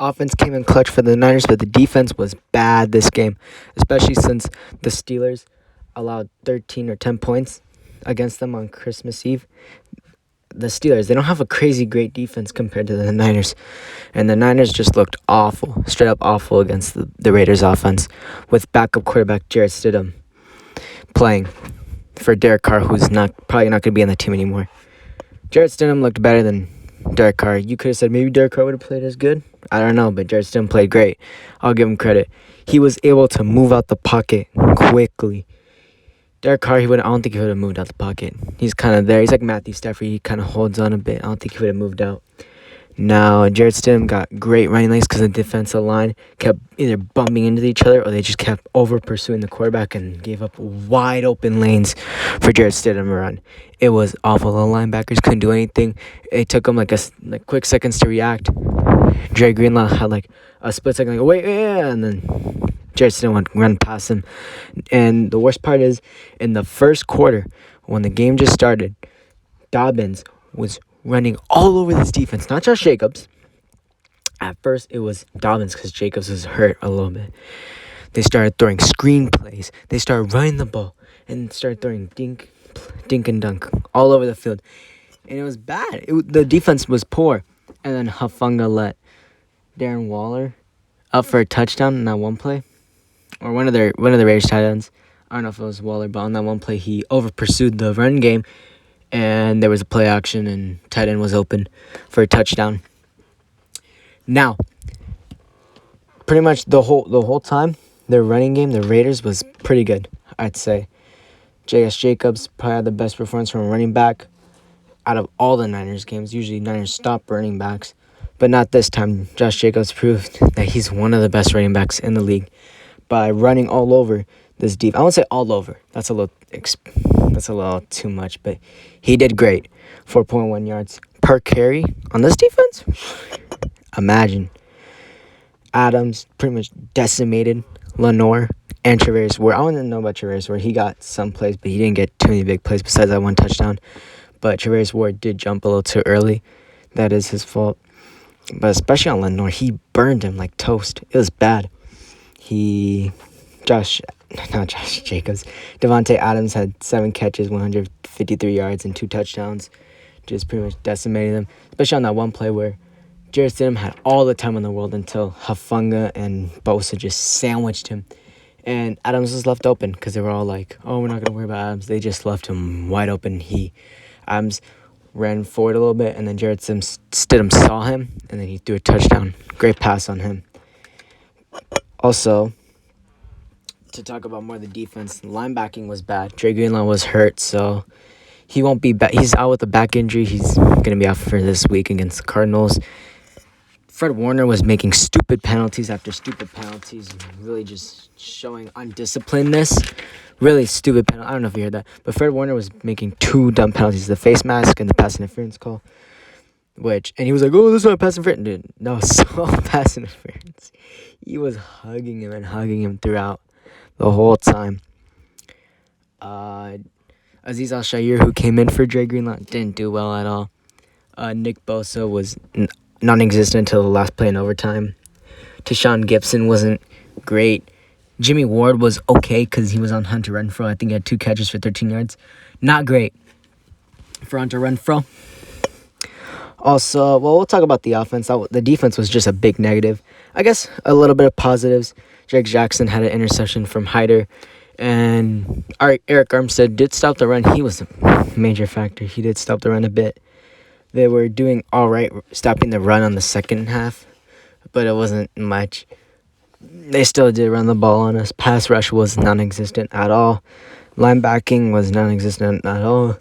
offense came in clutch for the Niners, but the defense was bad this game, especially since the Steelers allowed 13 or 10 points against them on Christmas Eve. The Steelers, they don't have a crazy great defense compared to the Niners, and the Niners just looked awful, straight up awful against the Raiders offense with backup quarterback Jarrett Stidham playing for Derek Carr, who's probably not going to be on the team anymore. Jarrett Stidham looked better than Derek Carr. You could have said maybe Derek Carr would have played as good. I don't know, but Jarrett Stidham played great. I'll give him credit. He was able to move out the pocket quickly. Derek Carr, I don't think he would have moved out the pocket. He's kind of there. He's like Matthew Stafford. He kind of holds on a bit. I don't think he would have moved out. Now, Jarrett Stidham got great running legs because the defensive line kept either bumping into each other or they just kept over-pursuing the quarterback and gave up wide open lanes for Jarrett Stidham to run. It was awful. The linebackers couldn't do anything. It took them like quick seconds to react. Dre Greenlaw had like a split second, like, wait, yeah, and then Jarrett Stidham went run past him. And the worst part is, in the first quarter, when the game just started, Dobbins was running all over this defense, not Josh Jacobs. At first, it was Dobbins because Jacobs was hurt a little bit. They started throwing screen plays. They started running the ball and started throwing dink and dunk all over the field. And it was bad. The defense was poor. And then Hufanga let Darren Waller up for a touchdown in that one play. Or one of the Raiders tight ends. I don't know if it was Waller, but on that one play, he over-pursued the run game. And there was a play action, and tight end was open for a touchdown. Now, pretty much the whole time, their running game, the Raiders, was pretty good, I'd say. J.S. Jacobs probably had the best performance from a running back out of all the Niners games. Usually Niners stop running backs, but not this time. Josh Jacobs proved that he's one of the best running backs in the league by running all over this deep. I won't say all over. That's a little too much, but he did great. 4.1 yards per carry on this defense. Imagine. Adams pretty much decimated Lenoir and Traverse Ward. I want to know about Traverse Ward. He got some plays, but he didn't get too many big plays besides that one touchdown. But Traverse Ward did jump a little too early. That is his fault. But especially on Lenoir, he burned him like toast. It was bad. Not Josh Jacobs. Devontae Adams had 7 catches, 153 yards, and 2 touchdowns. Just pretty much decimated them. Especially on that one play where Jarrett Stidham had all the time in the world until Hufanga and Bosa just sandwiched him. And Adams was left open because they were all like, oh, we're not going to worry about Adams. They just left him wide open. Adams ran forward a little bit, and then Jarrett Stidham saw him, and then he threw a touchdown. Great pass on him. Also, to talk about more of the defense, linebacking was bad. Dre Greenlaw was hurt, so he won't be back. He's out with a back injury. He's going to be out for this week against the Cardinals. Fred Warner was making stupid penalties after stupid penalties, really just showing undisciplinedness. Really stupid penalty. I don't know if you heard that, but Fred Warner was making 2 dumb penalties: the face mask and the pass interference call. And he was like, "Oh, this is not pass interference." Dude, no, it's all pass interference. He was hugging him throughout the whole time. Azeez Al-Shaair, who came in for Dre Greenlaw, didn't do well at all. Nick Bosa was non-existent until the last play in overtime. Tashawn Gibson wasn't great. Jimmy Ward was okay because he was on Hunter Renfrow. I think he had 2 catches for 13 yards. Not great for Hunter Renfrow. Also, we'll talk about the offense. The defense was just a big negative. I guess a little bit of positives. Drake Jackson had an interception from Hyder. And Eric Armstead did stop the run. He was a major factor. He did stop the run a bit. They were doing all right stopping the run on the second half, but it wasn't much. They still did run the ball on us. Pass rush was non-existent at all. Linebacking was non-existent at all.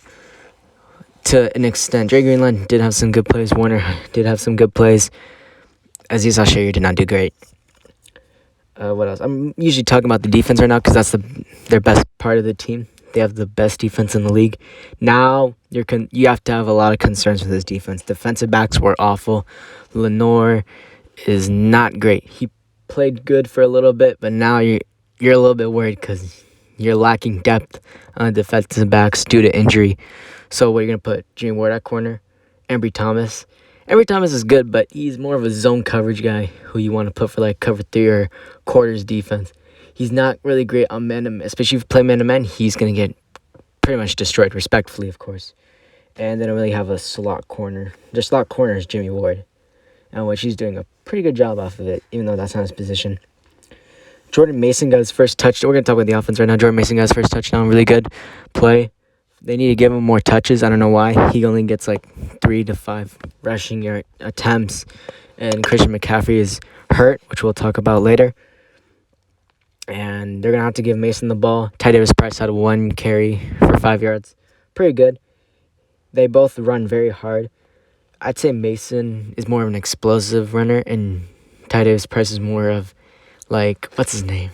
To an extent, Dre Greenlaw did have some good plays. Warner did have some good plays. Azeez Al-Shaair did not do great. What else? I'm usually talking about the defense right now because that's their best part of the team. They have the best defense in the league. Now, you have to have a lot of concerns with this defense. Defensive backs were awful. Lenoir is not great. He played good for a little bit, but now you're a little bit worried because you're lacking depth on defensive backs due to injury. So what are you going to put? Jimmy Ward at corner, Ambry Thomas, Avery Thomas is good, but he's more of a zone coverage guy who you want to put for like cover 3 or quarters defense. He's not really great on man-to-man, especially if you play man-to-man. He's going to get pretty much destroyed, respectfully, of course. And they don't really have a slot corner. Their slot corner is Jimmy Ward, and which he's doing a pretty good job off of it, even though that's not his position. Jordan Mason got his first touchdown. We're going to talk about the offense right now. Jordan Mason got his first touchdown. Really good play. They need to give him more touches. I don't know why. He only gets like 3 to 5 rushing yard attempts. And Christian McCaffrey is hurt, which we'll talk about later. And they're going to have to give Mason the ball. Ty Davis Price had 1 carry for 5 yards. Pretty good. They both run very hard. I'd say Mason is more of an explosive runner, and Ty Davis Price is more of, like, what's his name?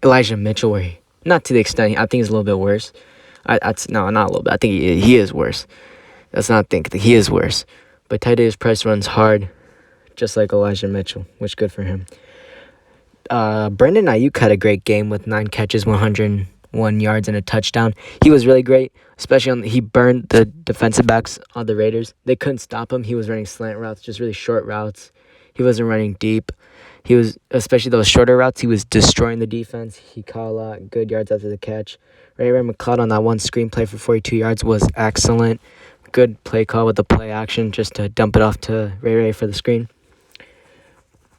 Elijah Mitchell, where not to the extent, I think he's a little bit worse. No, not a little bit. I think he is worse. That's not think. He is worse. But Ty Davis Price runs hard, just like Elijah Mitchell, which good for him. Brandon Ayuk had a great game with 9 catches, 101 yards, and a touchdown. He was really great, especially he burned the defensive backs on the Raiders. They couldn't stop him. He was running slant routes, just really short routes. He wasn't running deep. He was, especially those shorter routes, he was destroying the defense. He caught a lot good yards after the catch. Ray McCloud on that one screen play for 42 yards was excellent. Good play call with the play action just to dump it off to Ray for the screen.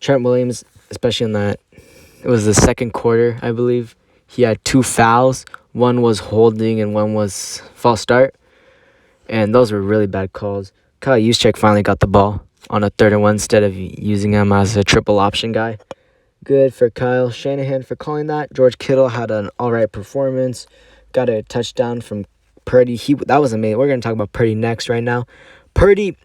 Trent Williams, especially in that, it was the second quarter, I believe. He had 2 fouls. One was holding and one was false start. And those were really bad calls. Kyle Juszczyk finally got the ball on a 3rd and 1 instead of using him as a triple option guy. Good for Kyle Shanahan for calling that. George Kittle had an all-right performance. Got a touchdown from Purdy. That was amazing. We're going to talk about Purdy next right now. Purdy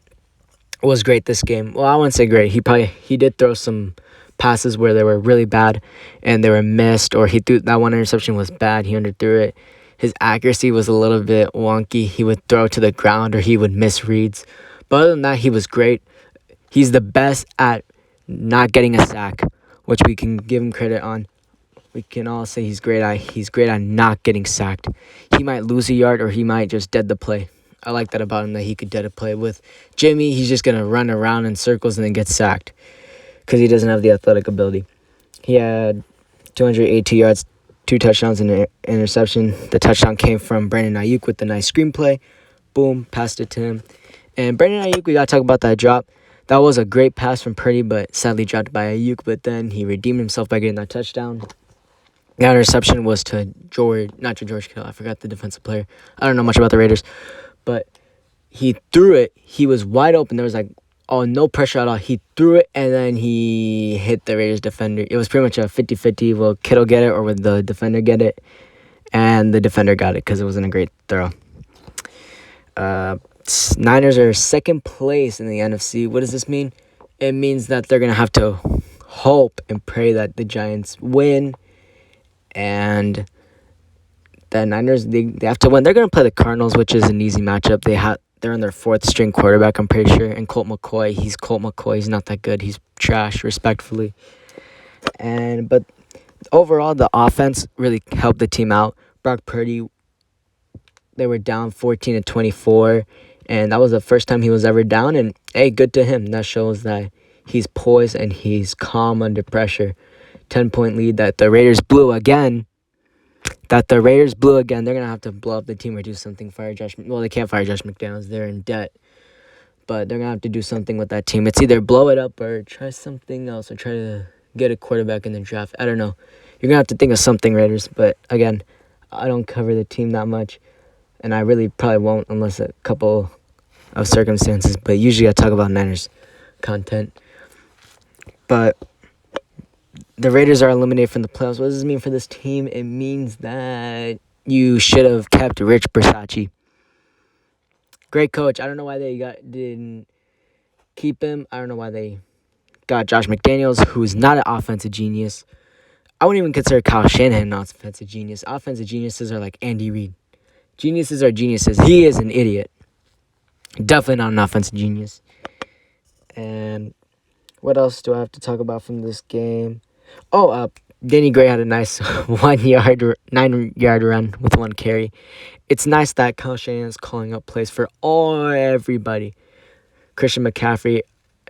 was great this game. Well, I wouldn't say great. He did throw some passes where they were really bad and they were missed, or he threw that one interception was bad. He underthrew it. His accuracy was a little bit wonky. He would throw to the ground or he would miss reads. But other than that, he was great. He's the best at not getting a sack, which we can give him credit on. We can all say he's great at not getting sacked. He might lose a yard or he might just dead the play. I like that about him, that he could dead a play. With Jimmy, he's just going to run around in circles and then get sacked because he doesn't have the athletic ability. He had 282 yards, 2 touchdowns, and an interception. The touchdown came from Brandon Ayuk with the nice screenplay. Boom, passed it to him. And Brandon Ayuk, we got to talk about that drop. That was a great pass from Purdy, but sadly dropped by Ayuk. But then he redeemed himself by getting that touchdown. That interception was to George Kittle. I forgot the defensive player. I don't know much about the Raiders. But he threw it. He was wide open. There was no pressure at all. He threw it, and then he hit the Raiders defender. It was pretty much a 50-50. Will Kittle get it or will the defender get it? And the defender got it because it wasn't a great throw. Niners are 2nd place in the NFC. What does this mean? It means that they're going to have to hope and pray that the Giants win. And the Niners, they have to win. They're going to play the Cardinals, which is an easy matchup. They're on their 4th-string quarterback, I'm pretty sure. And Colt McCoy, he's not that good. He's trash, respectfully. But overall, the offense really helped the team out. Brock Purdy, they were down 14-24. And that was the first time he was ever down. And, hey, good to him. That shows that he's poised and he's calm under pressure. 10-point lead that the Raiders blew again. They're going to have to blow up the team or do something. They can't fire Josh McDaniels. They're in debt. But they're going to have to do something with that team. It's either blow it up or try something else or try to get a quarterback in the draft. I don't know. You're going to have to think of something, Raiders. But, again, I don't cover the team that much. And I really probably won't unless a couple of circumstances. But usually I talk about Niners content. But the Raiders are eliminated from the playoffs. What does this mean for this team? It means that you should have kept Rich Bisaccia. Great coach. I don't know why they didn't keep him. I don't know why they got Josh McDaniels, who's not an offensive genius. I wouldn't even consider Kyle Shanahan an offensive genius. Offensive geniuses are like Andy Reid. Geniuses are geniuses. He is an idiot. Definitely not an offensive genius. And what else do I have to talk about from this game? Danny Gray had a nice 9-yard run with 1 carry. It's nice that Kyle Shanahan is calling up plays for everybody. Christian McCaffrey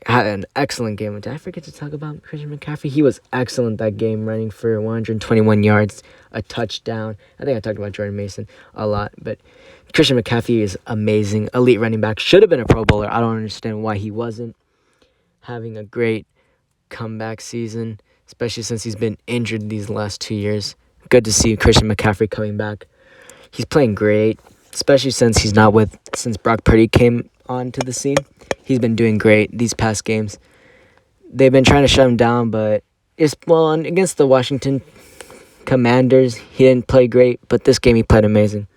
had an excellent game. Did I forget to talk about Christian McCaffrey? He was excellent that game, running for 121 yards, a touchdown. I think I talked about Jordan Mason a lot, but Christian McCaffrey is amazing. Elite running back. Should have been a Pro Bowler. I don't understand why he wasn't. Having a great comeback season, especially since he's been injured these last 2 years. Good to see Christian McCaffrey coming back. He's playing great, especially since Brock Purdy came onto the scene. He's been doing great these past games. They've been trying to shut him down, but against the Washington Commanders, he didn't play great, but this game he played amazing.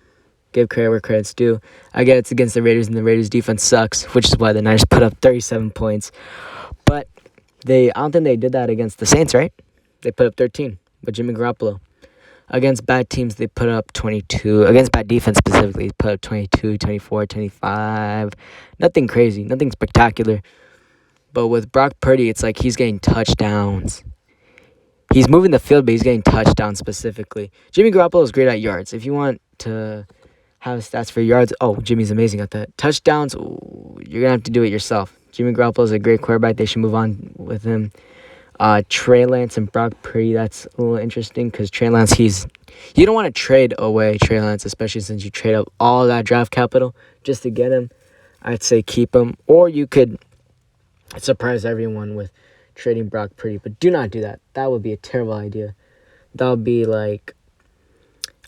Give credit where credit's due. I get it's against the Raiders, and the Raiders' defense sucks, which is why the Niners put up 37 points. But I don't think they did that against the Saints, right? They put up 13 with Jimmy Garoppolo. Against bad teams, they put up 22. Against bad defense specifically, they put up 22, 24, 25. Nothing crazy, nothing spectacular. But with Brock Purdy, it's like he's getting touchdowns. He's moving the field, but he's getting touchdowns specifically. Jimmy Garoppolo is great at yards. If you want to have stats for yards, Jimmy's amazing at that. Touchdowns, you're going to have to do it yourself. Jimmy Garoppolo is a great quarterback. They should move on with him. Trey Lance and Brock Purdy, that's a little interesting because Trey Lance, you don't want to trade away Trey Lance, especially since you trade up all that draft capital just to get him. I'd say keep him, or you could surprise everyone with trading Brock Purdy, but do not do that. That would be a terrible idea. That would be like,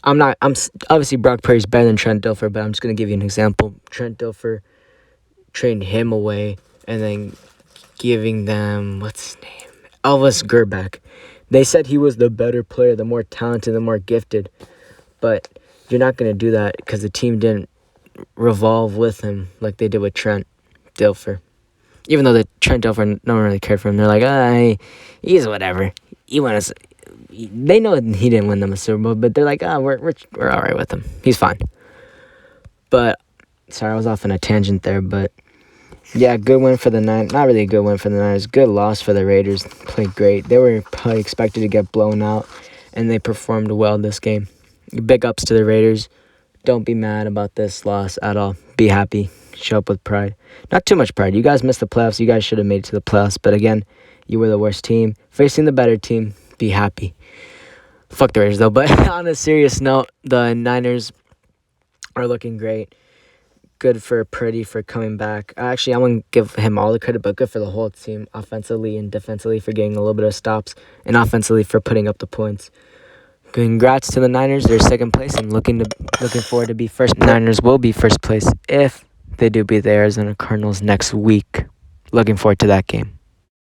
obviously Brock Purdy's better than Trent Dilfer, but I'm just going to give you an example. Trent Dilfer, trading him away and then giving them, what's his name? Elvis Gerback. They said he was the better player, the more talented, the more gifted. But you're not going to do that because the team didn't revolve with him like they did with Trent Dilfer. Even though the Trent Dilfer, no one really cared for him. They're like, he's whatever. They know he didn't win them a Super Bowl, but they're like, we're all right with him. He's fine. But, sorry, I was off on a tangent there, but yeah, good win for the Niners. Not really a good win for the Niners. Good loss for the Raiders. Played great. They were probably expected to get blown out, and they performed well this game. Big ups to the Raiders. Don't be mad about this loss at all. Be happy. Show up with pride. Not too much pride. You guys missed the playoffs. You guys should have made it to the playoffs. But again, you were the worst team. Facing the better team. Be happy. Fuck the Raiders, though. But on a serious note, the Niners are looking great. Good for Purdy for coming back. Actually, I wouldn't give him all the credit, but good for the whole team, offensively and defensively, for getting a little bit of stops, and offensively for putting up the points. Congrats to the Niners. They're second place, and looking forward to be first. Niners will be first place if they do beat the Arizona Cardinals next week. Looking forward to that game.